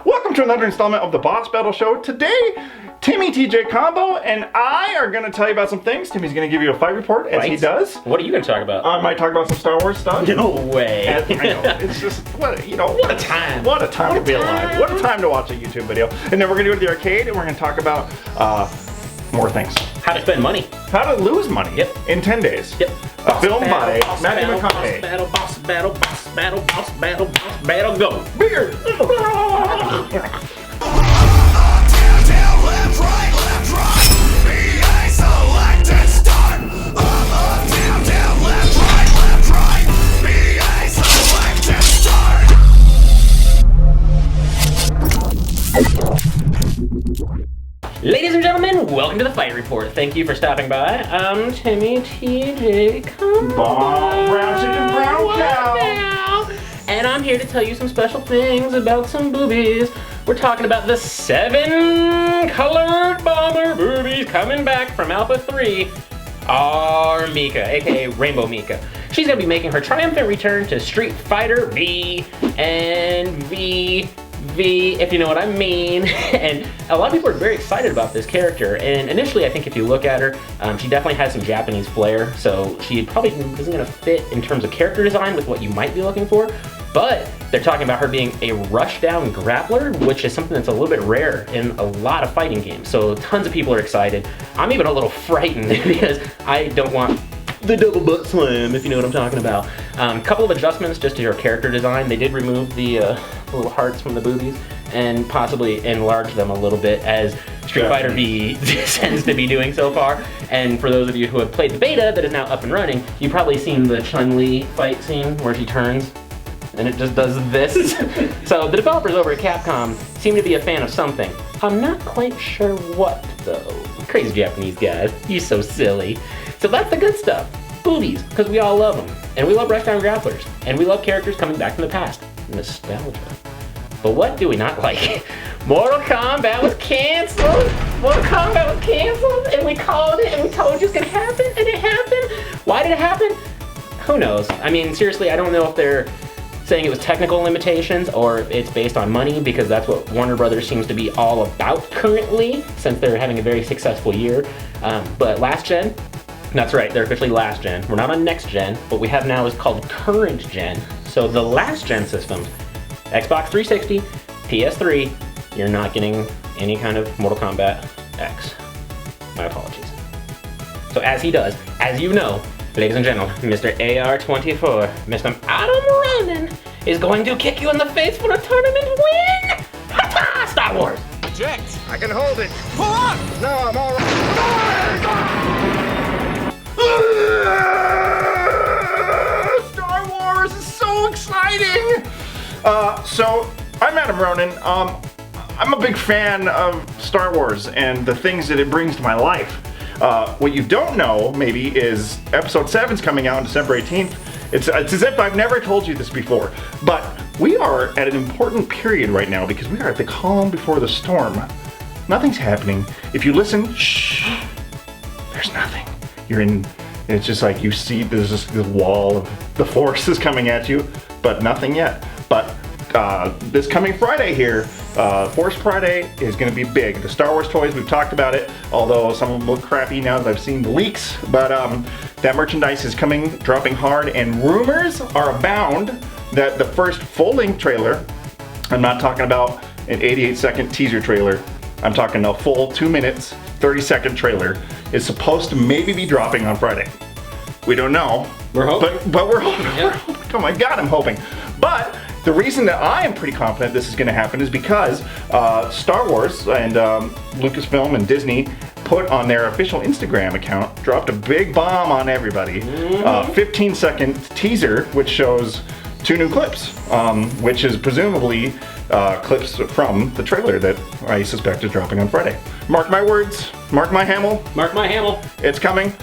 Welcome to another installment of the Boss Battle Show. Today, Timmy, TJ combo, and I are going to tell you about some things. Timmy's going to give you a fight report, as he does. What are you going to talk about? I might talk about some Star Wars stuff. No way. I know. It's just, what a time. What a time to be alive. What a time to watch a YouTube video. And then we're going to go to the arcade, and we're going to talk about more things. How to spend money. How to lose money. Yep. In 10 days. Yep. A film by Matthew McConaughey. Boss battle, go. Bigger. Ladies and gentlemen, welcome to the Fight Report. Thank you for stopping by. I'm Timmy TJ. Come on. Brown chicken, brown cow. Now. And I'm here to tell you some special things about some boobies. We're talking about the 7-colored bomber boobies coming back from Alpha 3. Our Mika, aka Rainbow Mika. She's gonna be making her triumphant return to Street Fighter V and V, if you know what I mean. And a lot of people are very excited about this character. And initially, I think if you look at her, she definitely has some Japanese flair. So she probably isn't gonna fit in terms of character design with what you might be looking for. But they're talking about her being a rushdown grappler, which is something that's a little bit rare in a lot of fighting games. So tons of people are excited. I'm even a little frightened because I don't want the double butt slam, if you know what I'm talking about. Couple of adjustments just to her character design. They did remove the little hearts from the boobies and possibly enlarge them a little bit, as Street Fighter V tends to be doing so far. And for those of you who have played the beta that is now up and running, you've probably seen the Chun-Li fight scene where she turns and it just does this. So the developers over at Capcom seem to be a fan of something. I'm not quite sure what though. Crazy Japanese guys, you're so silly. So that's the good stuff. Boobies, because we all love them. And we love rushdown grapplers. And we love characters coming back from the past. Nostalgia. But what do we not like? Mortal Kombat was canceled. Mortal Kombat was canceled, and we called it, and we told you it's gonna happen, and it happened. Why did it happen? Who knows? I mean, seriously, I don't know if they're saying it was technical limitations or if it's based on money, because that's what Warner Brothers seems to be all about currently, since they're having a very successful year. But last gen, that's right, they're officially last gen. We're not on next gen. What we have now is called current gen. So the last gen systems, Xbox 360, PS3, you're not getting any kind of Mortal Kombat X. My apologies. So as he does, as you know, ladies and gentlemen, Mr. AR-24, Mr. Adam Ronin, is going to kick you in the face for a tournament win! Ha-ha! Star Wars! Eject! I can hold it! Pull up! No, I'm alright! Star Wars is so exciting! So, I'm Adam Ronin. I'm a big fan of Star Wars and the things that it brings to my life. What you don't know, maybe, is Episode 7's coming out on December 18th. It's as if I've never told you this before, but we are at an important period right now because we are at the calm before the storm. Nothing's happening. If you listen, shh, there's nothing. You're in, it's just like you see there's this wall of the Force is coming at you, but nothing yet. But this coming Friday here, Force Friday is going to be big. The Star Wars toys, we've talked about it, although some of them look crappy now that I've seen the leaks. But that merchandise is coming, dropping hard, and rumors are abound that the first full-length trailer, I'm not talking about an 88-second teaser trailer, I'm talking a full 2 minutes, 30-second trailer, is supposed to maybe be dropping on Friday. We don't know. We're hoping. But we're hoping. Yeah. We're hoping. Oh my God, I'm hoping. But the reason that I am pretty confident this is going to happen is because Star Wars and Lucasfilm and Disney put on their official Instagram account, dropped a big bomb on everybody. 15-second teaser, which shows 2 new clips, which is presumably clips from the trailer that I suspect is dropping on Friday. Mark my words, mark my hamel. Mark my hamel. It's coming.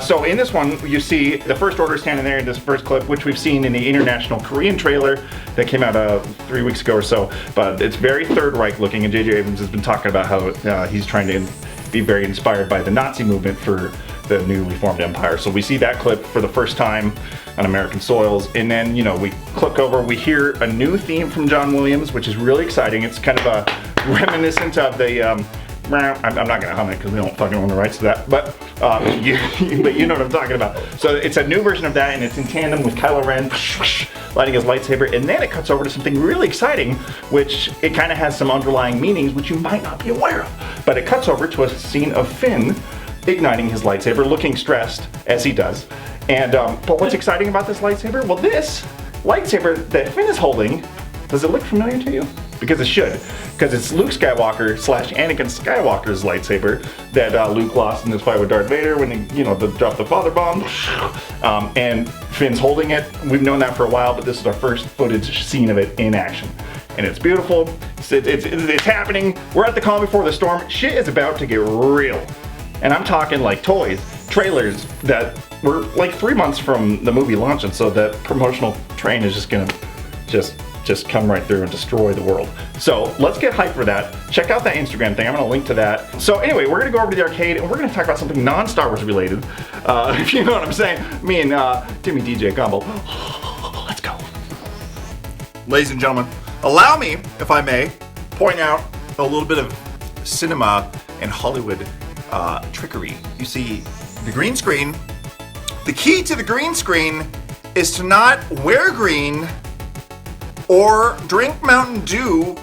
So in this one, you see the First Order standing there in this first clip, which we've seen in the International Korean trailer that came out 3 weeks ago or so. But it's very Third Reich looking, and J.J. Abrams has been talking about how he's trying to be very inspired by the Nazi movement for the newly formed empire. So we see that clip for the first time. on American soils. And then, you know, we click over, we hear a new theme from John Williams, which is really exciting. It's kind of a reminiscent of the, I'm not gonna hum it because we don't fucking own the rights to that, but you know what I'm talking about. So it's a new version of that, and it's in tandem with Kylo Ren lighting his lightsaber, and then it cuts over to something really exciting, which it kind of has some underlying meanings which you might not be aware of. But it cuts over to a scene of Finn igniting his lightsaber, looking stressed as he does. And but what's exciting about this lightsaber? Well, this lightsaber that Finn is holding, does it look familiar to you? Because it should, because it's Luke Skywalker / Anakin Skywalker's lightsaber that Luke lost in this fight with Darth Vader when he, you know, dropped the father bomb. And Finn's holding it. We've known that for a while, but this is our first footage scene of it in action. And it's beautiful, it's happening. We're at the calm before the storm. Shit is about to get real. And I'm talking like toys, trailers that were like 3 months from the movie launching, so that promotional train is just gonna just come right through and destroy the world. So let's get hyped for that. Check out that Instagram thing. I'm gonna link to that. So anyway, we're gonna go over to the arcade and we're gonna talk about something non-Star Wars related. If you know what I'm saying. Me and Timmy DJ Gumble. Let's go. Ladies and gentlemen, allow me, if I may, point out a little bit of cinema and Hollywood trickery. You see, the green screen, the key to the green screen is to not wear green or drink Mountain Dew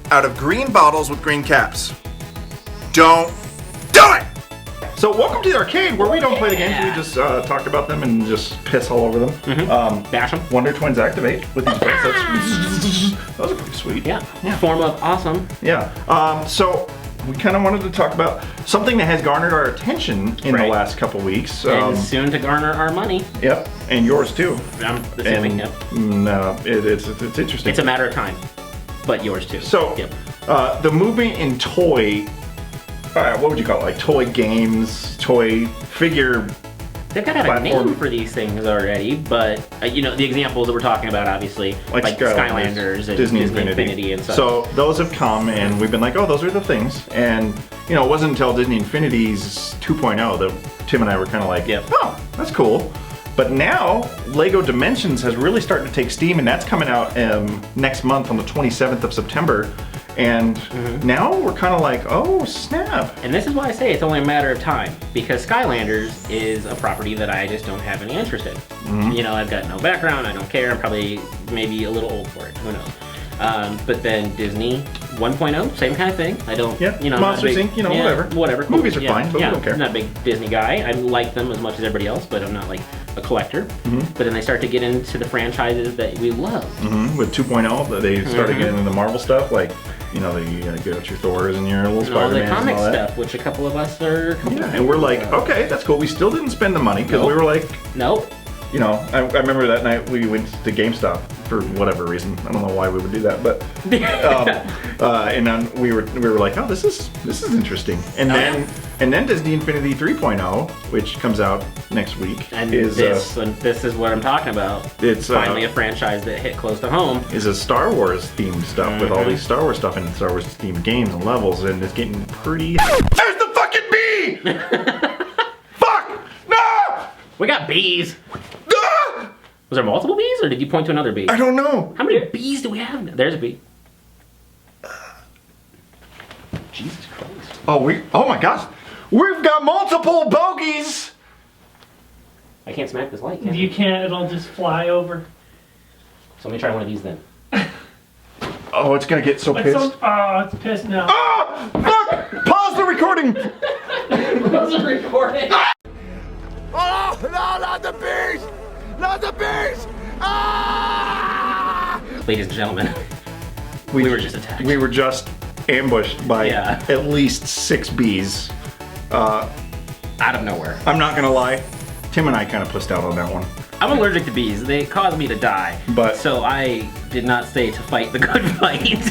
out of green bottles with green caps. Don't do it! So welcome to the arcade where we don't play the games, we just talk about them and just piss all over them. Bash them. Wonder Twins activate with these bracelets. Those are pretty sweet. Yeah. Form of awesome. Yeah. So we kind of wanted to talk about something that has garnered our attention in the last couple weeks. And soon to garner our money. Yep, and yours too. I'm assuming, yep. It's interesting. It's a matter of time, but yours too. So, the movement in toy, what would you call it? Like toy games, toy figure. They've got to have a name for these things already, but you know, the examples that we're talking about, obviously, like Skylanders and Disney Infinity and such. So those have come, and we've been like, oh, those are the things. And you know, it wasn't until Disney Infinity's 2.0 that Tim and I were kind of like, oh, that's cool. But now, Lego Dimensions has really started to take steam, and that's coming out next month on the 27th of September. And now we're kind of like, oh, snap. And this is why I say it's only a matter of time, because Skylanders is a property that I just don't have any interest in. You know, I've got no background, I don't care, I'm probably maybe a little old for it, who knows. But then Disney 1.0, same kind of thing. I don't, you know, Monsters Inc., you know, whatever. Movies are fine, but we don't care. I'm not a big Disney guy. I like them as much as everybody else, but I'm not like a collector. But then they start to get into the franchises that we love. With 2.0, they started getting into the Marvel stuff, like, you know, you get out your Thors and your little Spider-Mans and all the comic and all that stuff, which a couple of us are. And we're like, okay, that's cool. We still didn't spend the money because we were like, you know, I remember that night we went to GameStop for whatever reason. I don't know why we would do that, but and then we were like, oh, this is interesting. And then Disney Infinity 3.0, which comes out next week, and this is what I'm talking about. It's finally a franchise that hit close to home. Is a Star Wars themed stuff with all these Star Wars stuff and Star Wars themed games and levels, and it's getting pretty. There's the fucking bee! Fuck! No! We got bees. Was there multiple bees, or did you point to another bee? I don't know. How many bees do we have now? There's a bee. Jesus Christ. Oh my gosh. We've got multiple bogeys. I can't smack this light, If you can't, it'll just fly over. So let me try one of these then. Oh, it's gonna get so pissed. It's pissed now. Oh, fuck! Pause the recording! Pause the recording! Oh, no, not the bees! Not the bees! Ah! Ladies and gentlemen, we were just attacked. We were just ambushed by at least 6 bees. Out of nowhere. I'm not gonna lie, Tim and I kind of pussed out on that one. I'm allergic to bees. They caused me to die. So I did not stay to fight the good fight.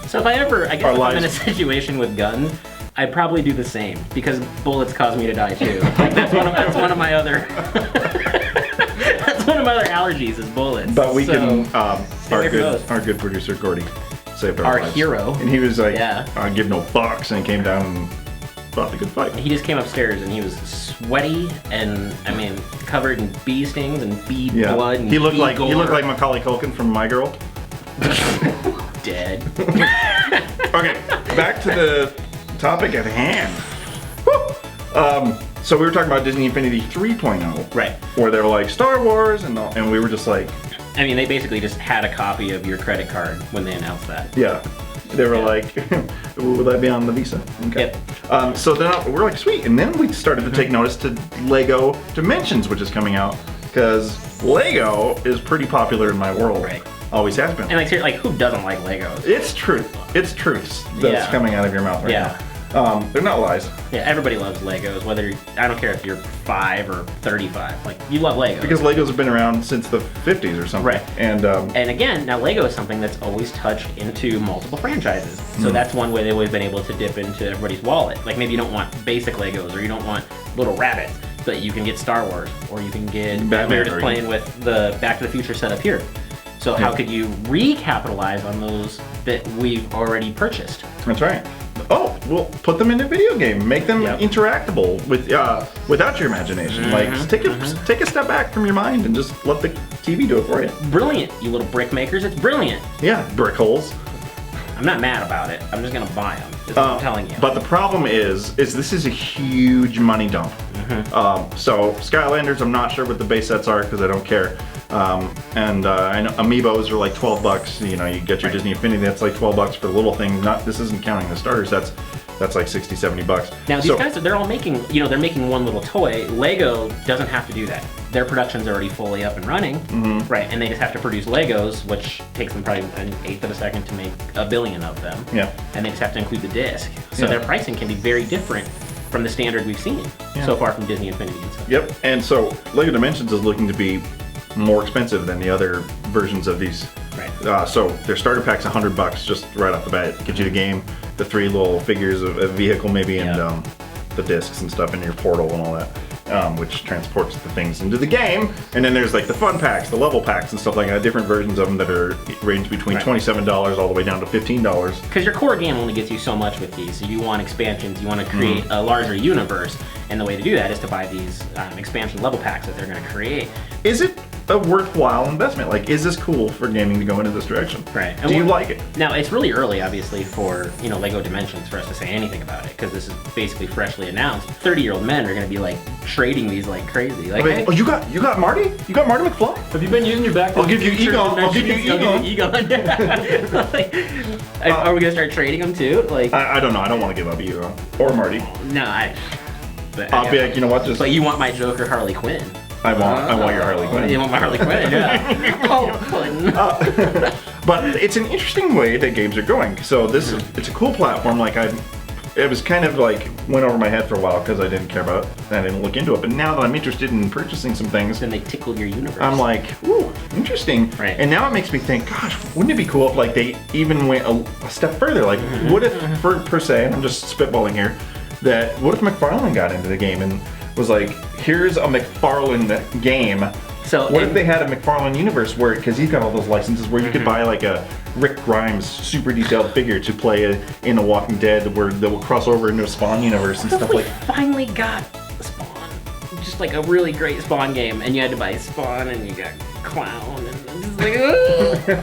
So if I'm in a situation with guns, I'd probably do the same, because bullets cause me to die too. Like that's one of my other that's one of my other allergies is bullets. But we can our good producer Gordy saved our lives. Hero. And he was like, I give no fucks, and he came down and fought the good fight. He just came upstairs and he was sweaty and I mean covered in bee stings and bee blood. And he looked bee like gore. Macaulay Culkin from My Girl. Dead. Okay, back to the topic at hand. So we were talking about Disney Infinity 3.0, Right. Where they were like Star Wars, and we were just like, I mean, they basically just had a copy of your credit card when they announced that. yeah. They were like, will that be on the Visa? Okay. Yep. So then we're like, sweet. And then we started to take notice to Lego Dimensions, which is coming out, because Lego is pretty popular in my world. Right. Always has been. And like, seriously, like who doesn't like Legos? It's truth. It's truths that's coming out of your mouth right now. They're not lies. Yeah, everybody loves Legos. Whether I don't care if you're 5 or 35, like you love Legos. Because Legos have been around since the 50s or something. Right. And again, now Lego is something that's always touched into multiple franchises. So that's one way they've always been able to dip into everybody's wallet. Like maybe you don't want basic Legos or you don't want little rabbits, but you can get Star Wars or you can get Batman, we were just playing with the Back to the Future setup here. So how could you recapitalize on those that we've already purchased? that's right. Oh, well, put them in a video game. Make them interactable with without your imagination. Like, take a step back from your mind and just let the TV do it for you. Brilliant, you little brick makers. It's brilliant. Yeah, brick holes. I'm not mad about it. I'm just gonna buy them. Is what I'm telling you. But the problem is this is a huge money dump. So Skylanders, I'm not sure what the base sets are because I don't care. I know Amiibos are like $12. You know, you get your Disney Infinity, that's like $12 for the little thing. This isn't counting the starter sets. That's like $60, $70. Now these guys, they're all making, they're making one little toy. Lego doesn't have to do that. Their production's already fully up and running, right? And they just have to produce Legos, which takes them probably an eighth of a second to make 1 billion of them. Yeah. And they just have to include the disc. So their pricing can be very different from the standard we've seen so far from Disney Infinity and stuff. Yep. And so Lego Dimensions is looking to be more expensive than the other versions of these. Right. So their starter pack's $100 just right off the bat. Get you the game, the 3 little figures of a vehicle maybe, and the discs and stuff in your portal and all that, which transports the things into the game. And then there's like the fun packs, the level packs and stuff like that, different versions of them that are range between $27 all the way down to $15. Because your core game only gets you so much with these. So you want expansions, you want to create a larger universe, and the way to do that is to buy these expansion level packs that they're going to create. Is it a worthwhile investment? Like, is this cool for gaming to go into this direction? Right. Do you like it? Now, it's really early, obviously, for Lego Dimensions for us to say anything about it, because this is basically freshly announced. 30-year-old men are going to be like trading these like crazy. Like, Oh, you got Marty? You got Marty McFly? Have you been using your back? I'll give you Egon. I'll give you Egon. Like, are we gonna start trading them too? Like, I don't know. I don't want to give up Egon or Marty. no, I'll be like, you know what? Just But you want my Joker, Harley Quinn? I want your Harley Quinn. You want my Harley Quinn? Yeah. But it's an interesting way that games are going. So it's a cool platform. Like it was kind of like went over my head for a while because I didn't care about it. I didn't look into it. But now that I'm interested in purchasing some things, Then they tickle your universe. I'm like, ooh, interesting. Right. And now it makes me think, gosh, wouldn't it be cool if like they even went a step further? Like, what if, per se, I'm just spitballing here, what if McFarlane got into the game and was like, here's a McFarlane game. So what if they had a McFarlane universe where, because he's got all those licenses, where you could buy like a Rick Grimes super detailed figure to play in The Walking Dead, where they will cross over into a Spawn universe and stuff like that. Finally got Spawn, just like a really great Spawn game, and you had to buy Spawn, and you got Clown, and it's just like,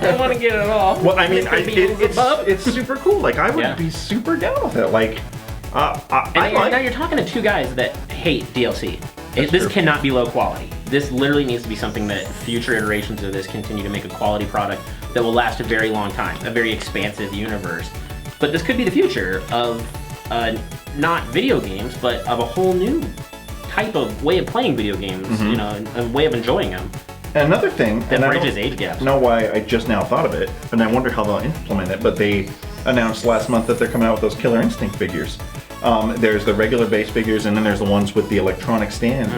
I want to get it all. Well, I mean, it's super cool. Like, I would be super down with it. Like, now you're talking to two guys that hate DLC. This cannot be low quality. This literally needs to be something that future iterations of this continue to make a quality product that will last a very long time, a very expansive universe. But this could be the future of not video games, but of a whole new type of way of playing video games, a way of enjoying them. And another thing, that bridges age gaps. I don't know why I just now thought of it, and I wonder how they'll implement it, but they announced last month that they're coming out with those Killer Instinct figures. There's the regular base figures, and then there's the ones with the electronic stands.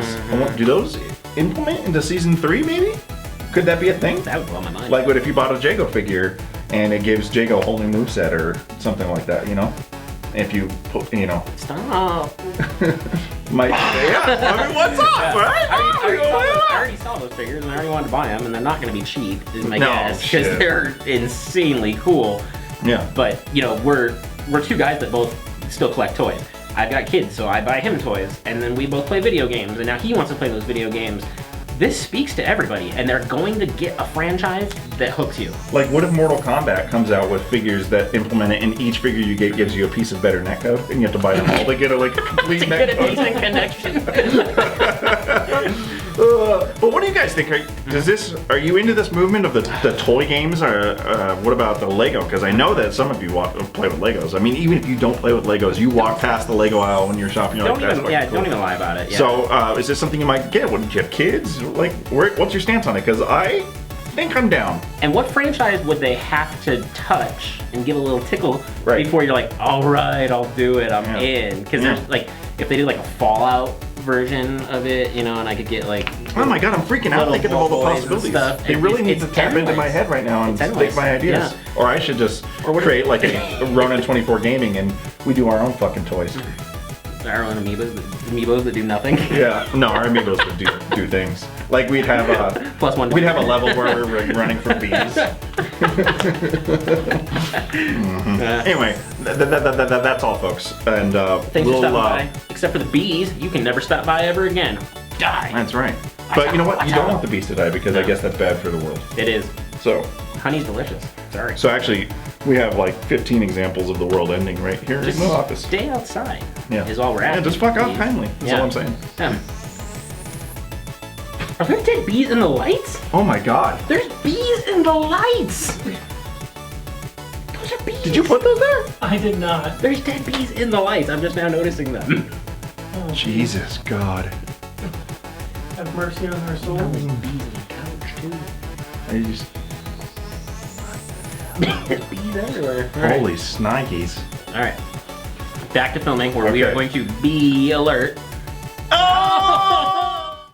Do those implement into Season 3, maybe? Could that be a thing? That would blow my mind. Like, what if you bought a Jago figure, and it gives Jago a whole new moveset or something like that, If you put, Stop. I mean, what's up, right? I already saw those figures, and I already wanted to buy them, and they're not going to be cheap, is my guess, because they're insanely cool. Yeah. But, we're two guys that both still collect toys. I've got kids, so I buy him toys, and then we both play video games, and now he wants to play those video games. This speaks to everybody, and they're going to get a franchise that hooks you. Like, what if Mortal Kombat comes out with figures that implement it, and each figure you get gives you a piece of better netcode, and you have to buy them all to get a complete To get a netcode? decent connection. But what do you guys think? Are you into this movement of the toy games, or what about the Lego? Because I know that some of you play with Legos. I mean, even if you don't play with Legos, you walk past the Lego aisle when you're shopping. You're Don't like, even, "That's fucking cool." don't even lie about it. Yeah. So, is this something you might get? Would you have kids? Like, what's your stance on it? Because I think I'm down. And what franchise would they have to touch and give a little tickle Right. before you're like, all right, I'll do it, I'm in? Because Yeah. there's like, if they did like a Fallout version of it, you know, and I could get like, Oh my god, I'm freaking out little thinking of all the boys and possibilities. stuff. They really need to It's tap into endless. my head right now and It's take endless. my ideas. Yeah. Or I should just create like a Ronin 24 Gaming and we do our own fucking toys. our own amiibos that do nothing. Yeah, no, our amiibos would do things. Like we'd have Plus one. we'd have a level where we're like, running from bees. Anyway, that's all, folks. And Thanks for stopping by. Except for the bees, you can never stop by ever again. Die. That's right. But you know what? Watch You don't out. want the bees to die because I guess that's bad for the world. It is. So Honey's delicious. Sorry. So actually, we have like 15 examples of the world ending right here Just in the office. stay outside. Yeah. Is all we're Yeah, asking. just fuck off Bees. kindly. That's Yeah. all I'm saying. Are there dead bees in the lights? Oh my god. There's bees in the lights! Those are bees! Did you put those there? I did not. There's dead bees in the lights. I'm just now noticing them. Oh, Jesus God. have mercy on our souls. Bees in the couch, too. I just, There's bees everywhere. All right. holy snikes. All right. Back to filming where we are Okay. going to be alert.